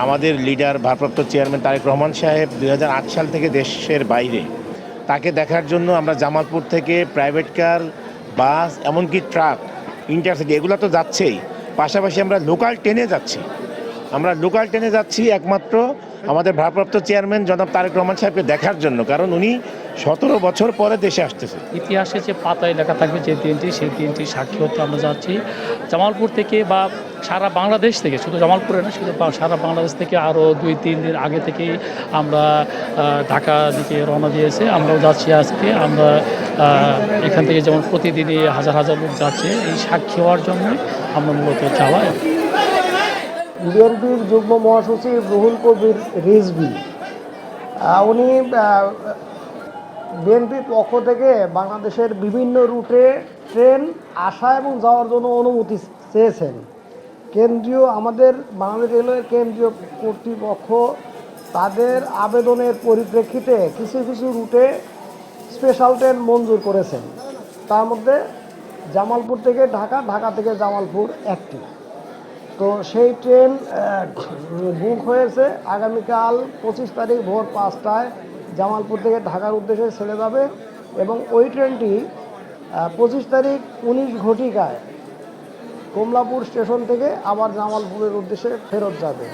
আমাদের লিডার ভারপ্রাপ্ত চেয়ারম্যান তারেক রহমান সাহেব 2008 সাল থেকে দেশের বাইরে। তাকে দেখার জন্য আমরা জামালপুর থেকে প্রাইভেট কার, বাস, এমনকি ট্রাক, ইন্টারসিটি এগুলো তো যাচ্ছেই, পাশাপাশি আমরা লোকাল ট্রেনে যাচ্ছি একমাত্র আমাদের ভারপ্রাপ্ত চেয়ারম্যান জনাব তারেক রহমান সাহেবকে দেখার জন্য, কারণ উনি 17 বছর পরে দেশে আসতেছে। ইতিহাসে যে পাতায় লেখা থাকবে যে দিনটি, সেই দিনটি সাক্ষী হতে আমরা যাচ্ছি। জামালপুর থেকে বা সারা বাংলাদেশ থেকে, শুধু জামালপুরে না, শুধু সারা বাংলাদেশ থেকে আরও 2-3 দিন আগে থেকেই আমরা ঢাকা দিকে রওনা দিয়েছে। আমরাও যাচ্ছি আজকে। আমরা এখান থেকে যেমন প্রতিদিনই হাজার হাজার লোক যাচ্ছে, এই সাক্ষী হওয়ার জন্য আমরা মূলত যাওয়া। বিএনপির যুগ্ম মহাসচিব রুহুল কবির রিজভী উনি বিএনপির পক্ষ থেকে বাংলাদেশের বিভিন্ন রুটে ট্রেন আসা এবং যাওয়ার জন্য অনুমতি চেয়েছেন। আমাদের বাংলাদেশ রেলওয়ের কেন্দ্রীয় কর্তৃপক্ষ তাদের আবেদনের পরিপ্রেক্ষিতে কিছু কিছু রুটে স্পেশাল ট্রেন মঞ্জুর করেছেন। তার মধ্যে জামালপুর থেকে ঢাকা, ঢাকা থেকে জামালপুর একটি। তো সেই ট্রেন বুক হয়েছে। আগামীকাল 25 তারিখ ভোর 5টায় জামালপুর থেকে ঢাকার উদ্দেশ্যে ছেড়ে যাবে এবং ওই ট্রেনটি 25 তারিখ 19 ঘটিকায় কমলাপুর স্টেশন থেকে আবার জামালপুরের উদ্দেশ্যে ফেরত যাবে।